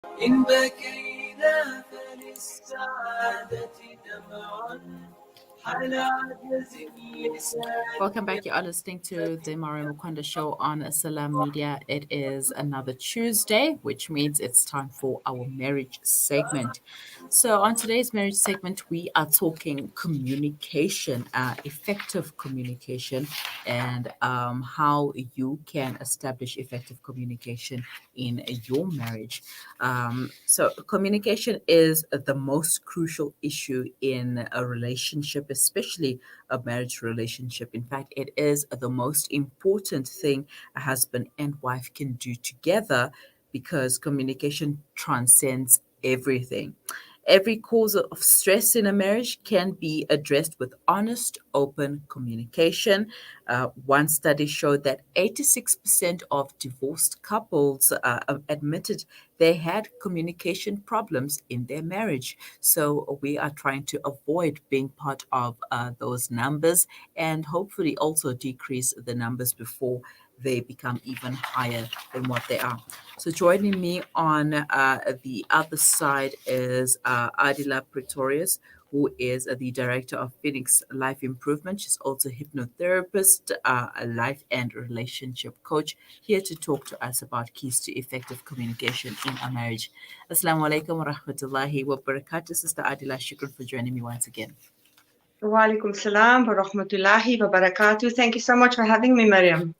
إن بكينا فللسعادة دمع على عجز اللسان. Welcome back. You are listening to the Mariam Mukonda show on Salam Media. It is another Tuesday, which means it's time for our marriage segment. So, on today's marriage segment, we are talking communication, effective communication, and how you can establish effective communication in your marriage. So, communication is the most crucial issue in a relationship, especially a marriage relationship. In fact, it is the most important thing a husband and wife can do together because communication transcends everything. Every cause of stress in a marriage can be addressed with honest, open communication. One study showed that 86% of divorced couples admitted they had communication problems in their marriage. So we are trying to avoid being part of those numbers and hopefully also decrease the numbers before they become even higher than what they are. So joining me on the other side is Adila Pretorius, who is the director of Phoenix Life Improvement. She's also a hypnotherapist, a life and relationship coach, here to talk to us about keys to effective communication in a marriage. Assalamu alaikum wa rahmatullahi wa barakatuh. Sister Adila, shukran for joining me once again. Wa alaikum salam wa rahmatullahi wa barakatuh. Thank you so much for having me, Mariam.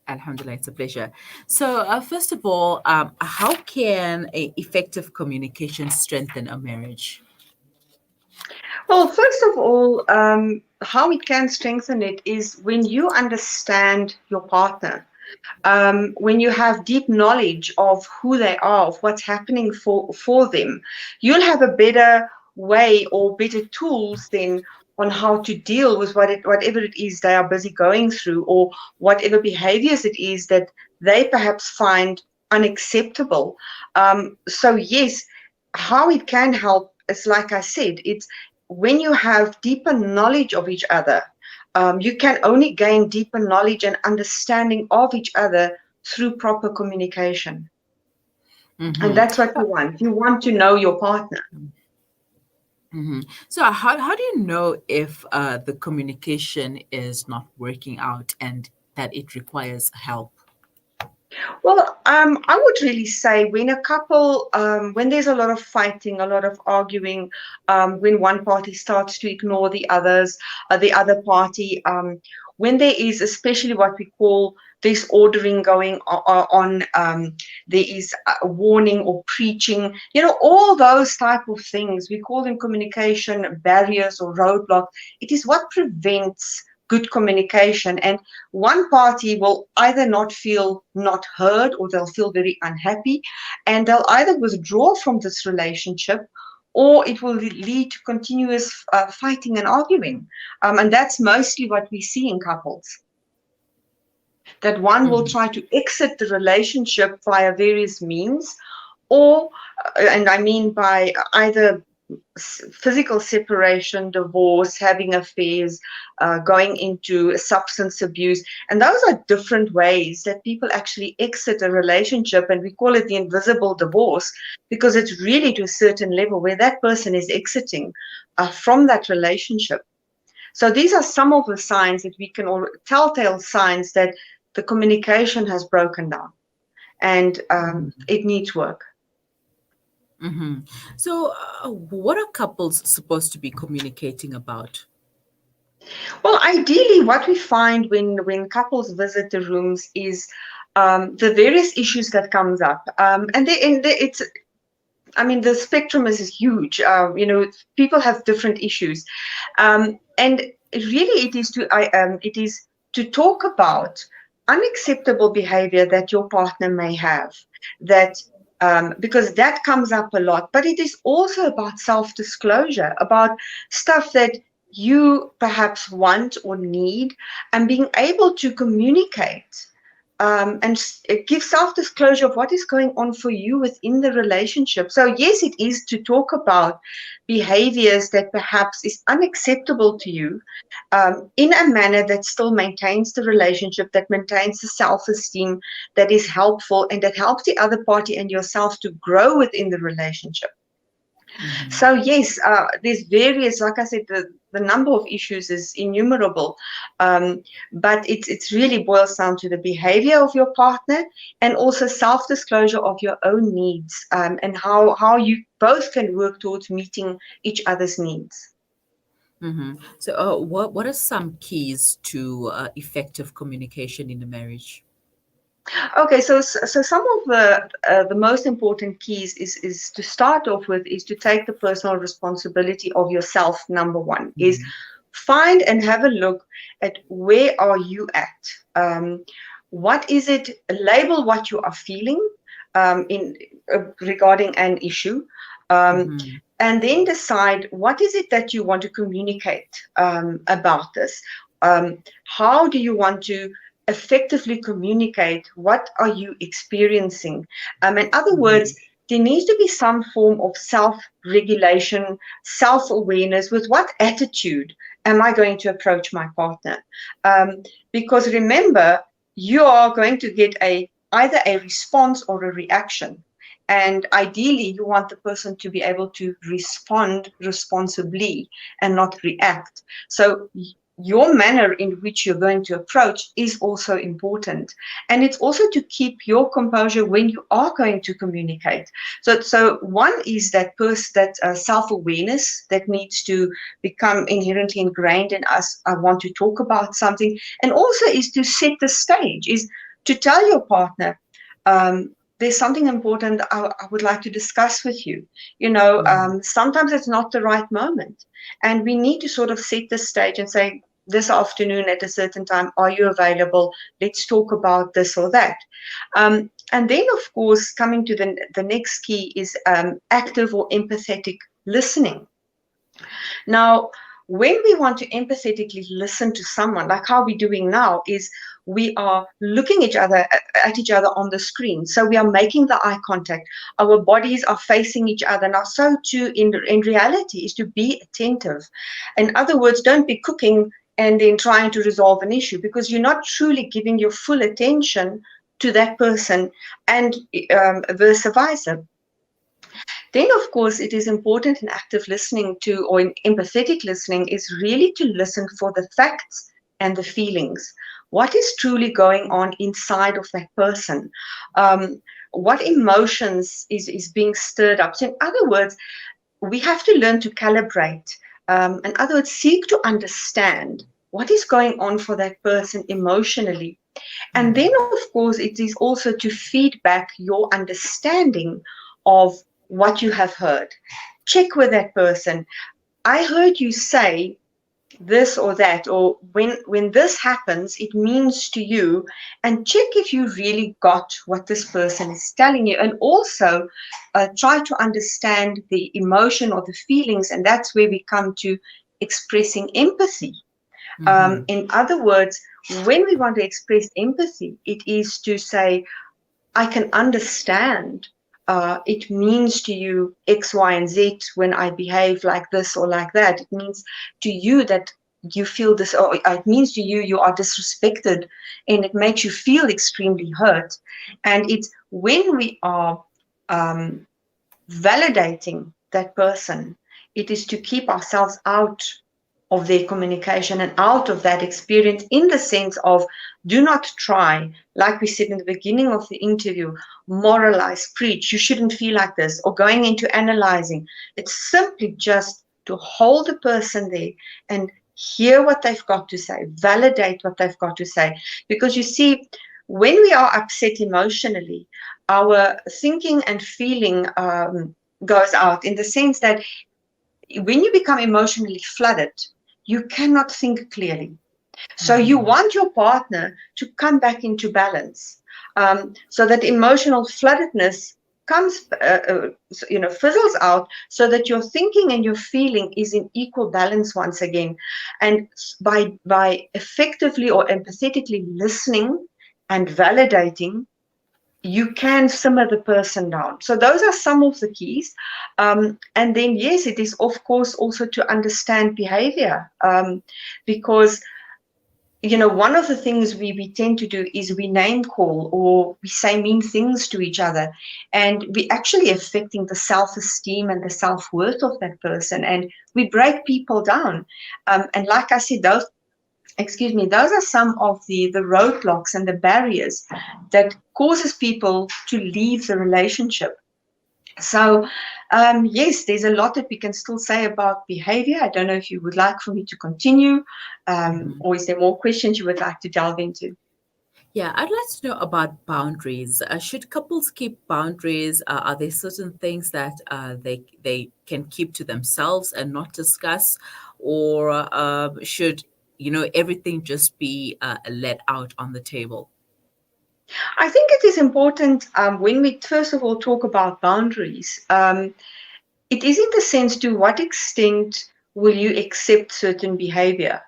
Alhamdulillah, it's a pleasure. So, first of all, how can effective communication strengthen a marriage? Well, first of all, how it can strengthen it is when you understand your partner, when you have deep knowledge of who they are, of what's happening for them, you'll have a better way or better tools then on how to deal with whatever it is they are busy going through, or whatever behaviors it is that they perhaps find unacceptable. So yes, how it can help is, like I said, it's when you have deeper knowledge of each other. You can only gain deeper knowledge and understanding of each other through proper communication. And that's what you want. You want to know your partner. So, how do you know if the communication is not working out and that it requires help? Well, I would really say when a couple, when there's a lot of fighting, a lot of arguing, when one party starts to ignore the other party, when there is especially what we call disordering going on, there is warning or preaching, all those type of things. We call them communication barriers or roadblocks. It is what prevents good communication, and one party will either not feel not heard, or they'll feel very unhappy, and they'll either withdraw from this relationship, or it will lead to continuous fighting and arguing, and that's mostly what we see in couples, that one will try to exit the relationship via various means, or and I mean by either physical separation, divorce, having affairs, going into substance abuse. And those are different ways that people actually exit a relationship. And we call it the invisible divorce, because it's really to a certain level where that person is exiting from that relationship. So these are some of the signs that we can, or telltale signs that the communication has broken down, and it needs work. So, what are couples supposed to be communicating about? Well, ideally, what we find when couples visit the rooms is the various issues that comes up, it's. I mean, the spectrum is huge. People have different issues, and really, it is to talk about unacceptable behavior that your partner may have, that. Because that comes up a lot, but it is also about self-disclosure, about stuff that you perhaps want or need, and being able to communicate it gives self-disclosure of what is going on for you within the relationship. So yes, it is to talk about behaviors that perhaps is unacceptable to you, in a manner that still maintains the relationship, that maintains the self-esteem, that is helpful, and that helps the other party and yourself to grow within the relationship. So yes, there's various, like I said, the number of issues is innumerable, but it's really boils down to the behavior of your partner and also self-disclosure of your own needs, and how you both can work towards meeting each other's needs. So, what are some keys to effective communication in a marriage? Okay, so some of the most important keys is to start off with is to take the personal responsibility of yourself. Number one is find and have a look at where are you at. What is it? Label what you are feeling in regarding an issue, and then decide what is it that you want to communicate about this. How do you want to effectively communicate? What are you experiencing? In other words, there needs to be some form of self-regulation, self-awareness. With what attitude am I going to approach my partner? Because remember, you are going to get either a response or a reaction. And ideally, you want the person to be able to respond responsibly and not react. So your manner in which you're going to approach is also important. And it's also to keep your composure when you are going to communicate. So one is that self-awareness that needs to become inherently ingrained in us. I want to talk about something. And also is to set the stage, is to tell your partner, there's something important I would like to discuss with you. Sometimes it's not the right moment. And we need to sort of set the stage and say, this afternoon at a certain time, are you available? Let's talk about this or that. And then, of course, coming to the next key is active or empathetic listening. Now, when we want to empathetically listen to someone, like how we're doing now, is we are looking at each other on the screen. So we are making the eye contact. Our bodies are facing each other. Now, so too in reality is to be attentive. In other words, don't be cooking and then trying to resolve an issue, because you're not truly giving your full attention to that person, and vice versa. Then, of course, it is important in active listening or in empathetic listening is really to listen for the facts and the feelings. What is truly going on inside of that person? What emotions is being stirred up? So in other words, we have to learn to calibrate. In other words, seek to understand what is going on for that person emotionally. And then, of course, it is also to feed back your understanding of what you have heard. Check with that person. I heard you say this or that, or when this happens, it means to you, and check if you really got what this person is telling you. And also try to understand the emotion or the feelings, and that's where we come to expressing empathy. In other words, when we want to express empathy, it is to say, I can understand. It means to you X, Y, and Z when I behave like this or like that. It means to you that you feel this, or it means to you you are disrespected, and it makes you feel extremely hurt. And it's when we are validating that person, it is to keep ourselves out of their communication and out of that experience, in the sense of, do not try, like we said in the beginning of the interview, moralize, preach, you shouldn't feel like this, or going into analyzing. It's simply just to hold the person there and hear what they've got to say, validate what they've got to say. Because you see, when we are upset emotionally, our thinking and feeling goes out, in the sense that when you become emotionally flooded, you cannot think clearly. So you want your partner to come back into balance, so that emotional floodedness comes, fizzles out, so that your thinking and your feeling is in equal balance once again. And by effectively or empathetically listening and validating, you can simmer the person down. So those are some of the keys. And then, yes, it is, of course, also to understand behavior, because one of the things we tend to do is we name call or we say mean things to each other, and we actually affecting the self-esteem and the self-worth of that person, and we break people down. And like I said, those are some of the roadblocks and the barriers that causes people to leave the relationship. So, yes, there's a lot that we can still say about behavior. I don't know if you would like for me to continue, or is there more questions you would like to delve into? Yeah, I'd like to know about boundaries. Should couples keep boundaries? Are there certain things that they can keep to themselves and not discuss, or should everything just be let out on the table? I think it is important, when we first of all talk about boundaries, it is in the sense, to what extent will you accept certain behavior?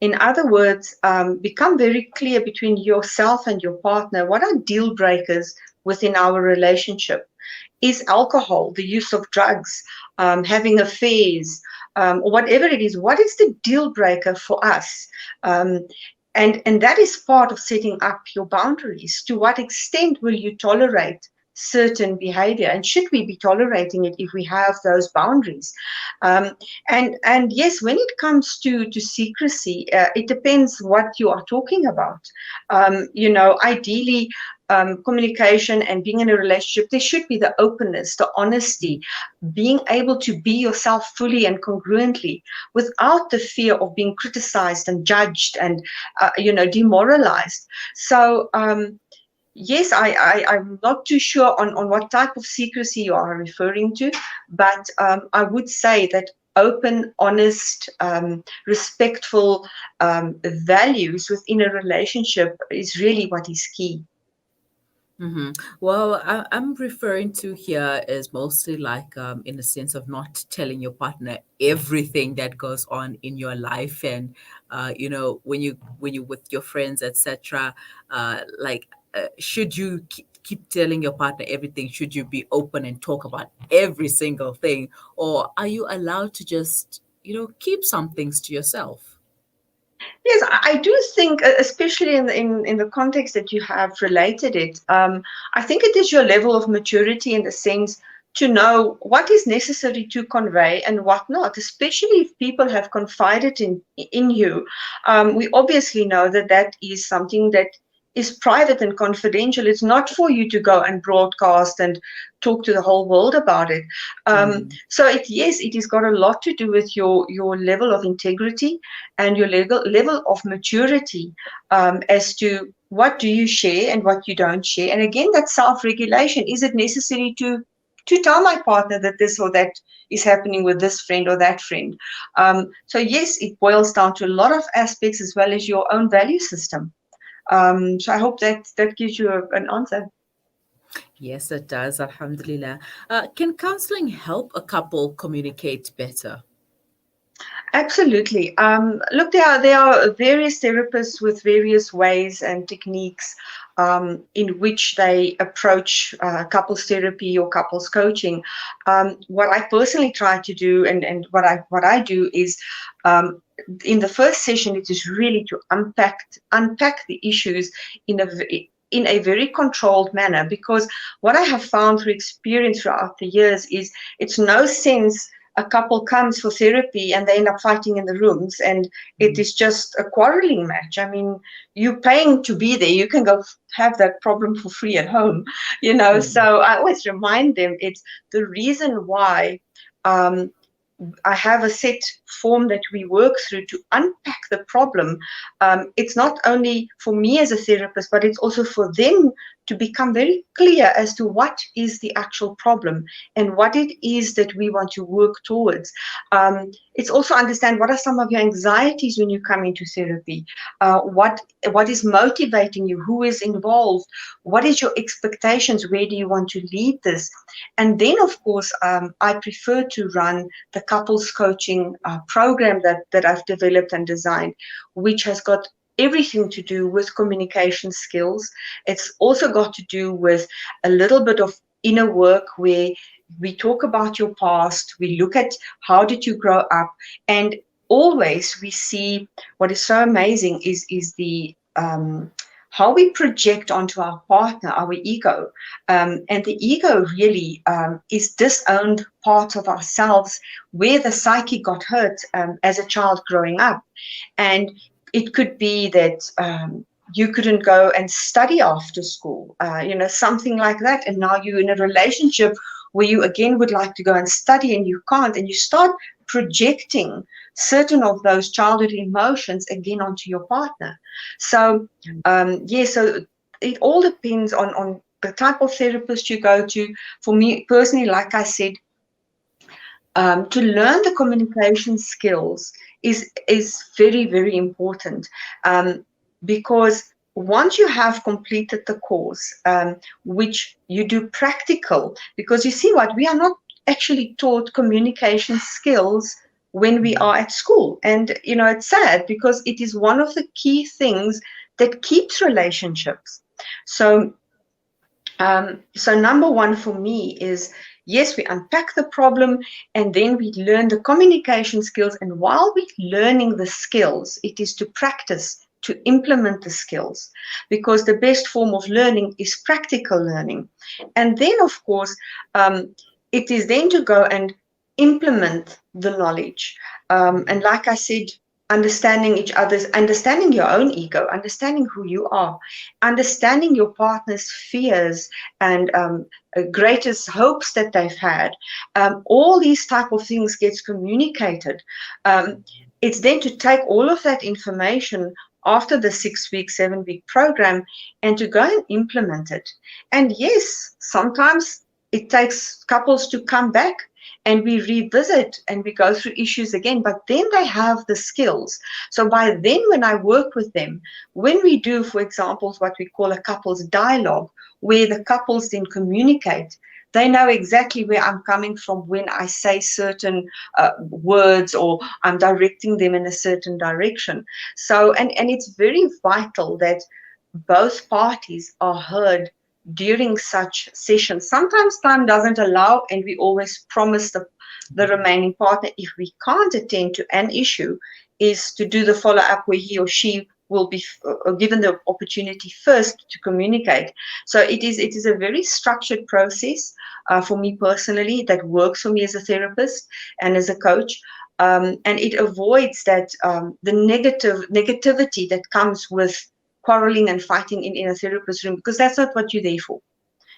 In other words, become very clear between yourself and your partner. What are deal breakers within our relationship? Is alcohol, the use of drugs, having affairs, or whatever it is, what is the deal breaker for us? And that is part of setting up your boundaries. To what extent will you tolerate certain behavior, and should we be tolerating it if we have those boundaries? And yes, when it comes to secrecy, it depends what you are talking about. Ideally, communication and being in a relationship, there should be the openness, the honesty, being able to be yourself fully and congruently without the fear of being criticized and judged and demoralized. So yes, I'm not too sure on what type of secrecy you are referring to, but I would say that open, honest, respectful values within a relationship is really what is key. Well, I'm referring to here is mostly like in the sense of not telling your partner everything that goes on in your life, and when you with your friends, etc. Like, should you keep telling your partner everything? Should you be open and talk about every single thing, or are you allowed to just keep some things to yourself? Yes, I do think, especially in the context that you have related it, I think it is your level of maturity in the sense to know what is necessary to convey and what not, especially if people have confided in you. We obviously know that that is something that is private and confidential. It's not for you to go and broadcast and talk to the whole world about it. So yes, it has got a lot to do with your level of integrity and your level of maturity, as to what do you share and what you don't share. And again, that self-regulation. Is it necessary to tell my partner that this or that is happening with this friend or that friend? So yes, it boils down to a lot of aspects as well as your own value system. So I hope that gives you an answer. Yes, it does. Alhamdulillah. Can counseling help a couple communicate better? Absolutely. Look, there are various therapists with various ways and techniques in which they approach couples therapy or couples coaching. What I personally try to do, and what I do is, in the first session, it is really to unpack the issues in a very controlled manner, because what I have found through experience throughout the years is, it's no sense a couple comes for therapy and they end up fighting in the rooms, and it is just a quarreling match. I mean, you're paying to be there. You can go have that problem for free at home, So I always remind them, it's the reason why I have a set form that we work through to unpack the problem. It's not only for me as a therapist, but it's also for them to become very clear as to what is the actual problem and what it is that we want to work towards. It's also understand what are some of your anxieties when you come into therapy. What is motivating you? Who is involved? What is your expectations? Where do you want to lead this? And then, of course, I prefer to run the couples coaching program that I've developed and designed, which has got everything to do with communication skills. It's also got to do with a little bit of inner work where we talk about your past, we look at how did you grow up, and always we see what is so amazing is the how we project onto our partner, our ego. And the ego really is disowned part of ourselves where the psyche got hurt as a child growing up. And it could be that you couldn't go and study after school, something like that. And now you're in a relationship where you again would like to go and study and you can't, and you start projecting certain of those childhood emotions again onto your partner. So so it all depends on the type of therapist you go to. For me personally, like I said, to learn the communication skills is very, very important, because once you have completed the course, which you do practical, because you see what, we are not actually taught communication skills when we are at school. And, it's sad because it is one of the key things that keeps relationships. So number one for me is, yes, we unpack the problem and then we learn the communication skills. And while we're learning the skills, it is to practice, to implement the skills, because the best form of learning is practical learning. And then, of course, it is then to go and implement the knowledge. And like I said, understanding each other's, understanding your own ego, understanding who you are, understanding your partner's fears and greatest hopes that they've had. All these type of things gets communicated. It's then to take all of that information after the 6-week, 7-week program and to go and implement it. And yes, sometimes it takes couples to come back and we revisit and we go through issues again, but then they have the skills. So by then, when I work with them, when we do, for example, what we call a couples dialogue, where the couples then communicate, they know exactly where I'm coming from when I say certain words or I'm directing them in a certain direction. So, and it's very vital that both parties are heard during such sessions. Sometimes time doesn't allow, and we always promise the remaining partner, if we can't attend to an issue, is to do the follow-up where he or she will be given the opportunity first to communicate. So it is a very structured process for me personally that works for me as a therapist and as a coach. And it avoids that the negativity that comes with quarreling and fighting in a therapist room, because that's not what you're there for.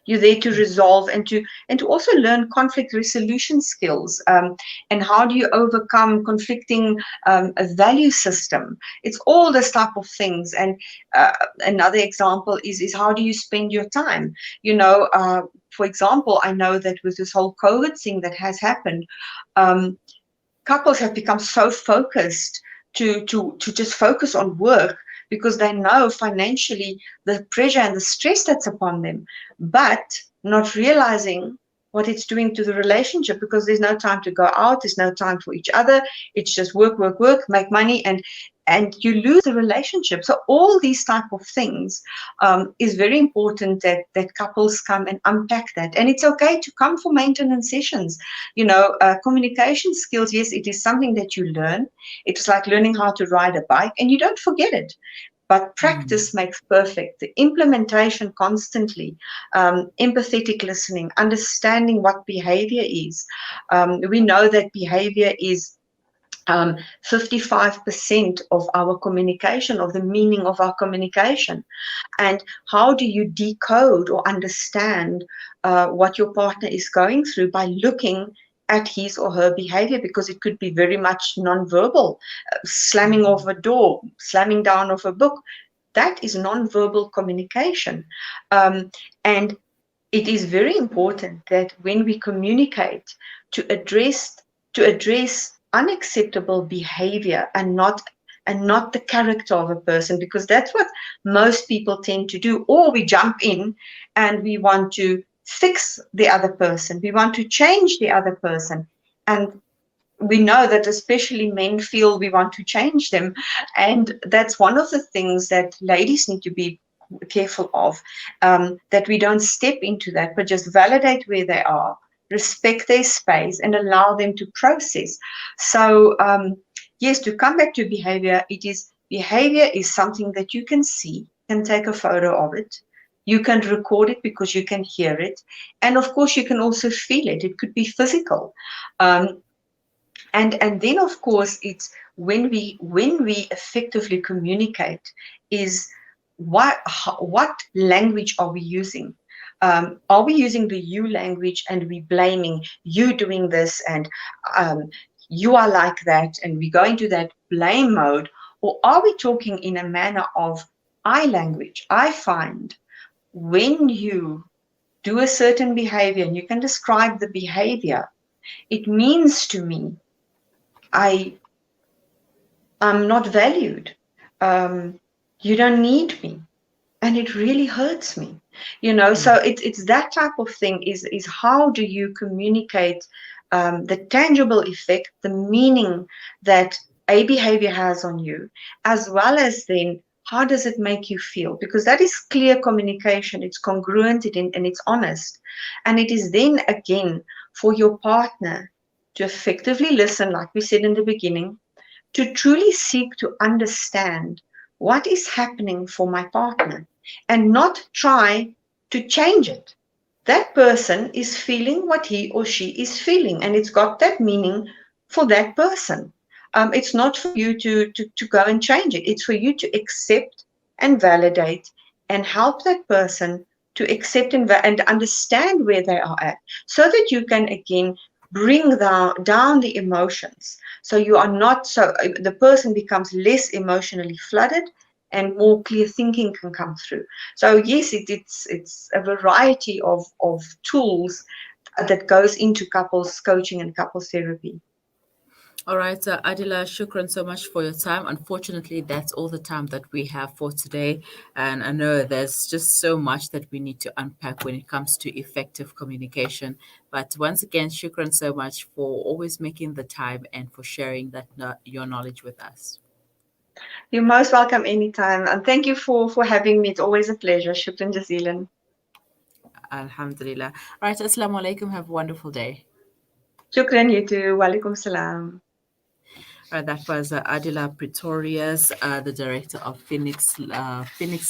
You're there to resolve and to also learn conflict resolution skills, and how do you overcome conflicting a value system. It's all this type of things. And another example is how do you spend your time? For example, I know that with this whole COVID thing that has happened, couples have become so focused to just focus on work, because they know financially the pressure and the stress that's upon them, but not realizing what it's doing to the relationship, because there's no time to go out, there's no time for each other. It's just work, make money, and you lose the relationship. So all these type of things is very important that couples come and unpack that. And it's okay to come for maintenance sessions. Communication skills, yes, it is something that you learn. It's like learning how to ride a bike, and you don't forget it. But practice makes perfect. The implementation constantly, empathetic listening, understanding what behavior is. We know that behavior is 55% of our communication, of the meaning of our communication. And how do you decode or understand what your partner is going through? By looking at his or her behavior, because it could be very much non-verbal, slamming off a door, slamming down of a book. That is non-verbal communication. And it is very important that when we communicate, to address unacceptable behavior and not the character of a person, because that's what most people tend to do. Or we jump in and we want to fix the other person. We want to change the other person. And we know that especially men feel we want to change them. And that's one of the things that ladies need to be careful of, that we don't step into that, but just validate where they are, respect their space, and allow them to process. So, yes, to come back to behavior, behavior is something that you can see, can take a photo of it. You can record it because you can hear it. And of course, you can also feel it. It could be physical. And then, of course, it's when we effectively communicate is what language are we using? Are we using the you language and we blaming you doing this and you are like that and we go into that blame mode? Or are we talking in a manner of I language? I find when you do a certain behavior and you can describe the behavior, it means to me I'm not valued. You don't need me. And it really hurts me. So it's that type of thing is how do you communicate the tangible effect, the meaning that a behavior has on you, as well as then how does it make you feel? Because that is clear communication, it's congruent and it's honest. And it is then again for your partner to effectively listen, like we said in the beginning, to truly seek to understand what is happening for my partner and not try to change it. That person is feeling what he or she is feeling, and it's got that meaning for that person. It's not for you to go and change it. It's for you to accept and validate and help that person to accept and understand where they are at, so that you can again bring down the emotions. So you are not the person becomes less emotionally flooded and more clear thinking can come through. So yes, it's a variety of tools that goes into couples coaching and couples therapy. All right, Adila, shukran so much for your time. Unfortunately, that's all the time that we have for today. And I know there's just so much that we need to unpack when it comes to effective communication. But once again, shukran so much for always making the time and for sharing your knowledge with us. You're most welcome anytime. And thank you for having me. It's always a pleasure. Shukran jazilan. Alhamdulillah. All right, assalamu alaikum. Have a wonderful day. Shukran, you too. Walaikum salam. That was Adila Pretorius, the director of Phoenix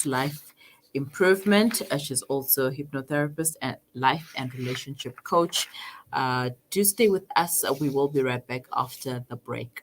Life Improvement. She's also a hypnotherapist and life and relationship coach. Do stay with us. We will be right back after the break.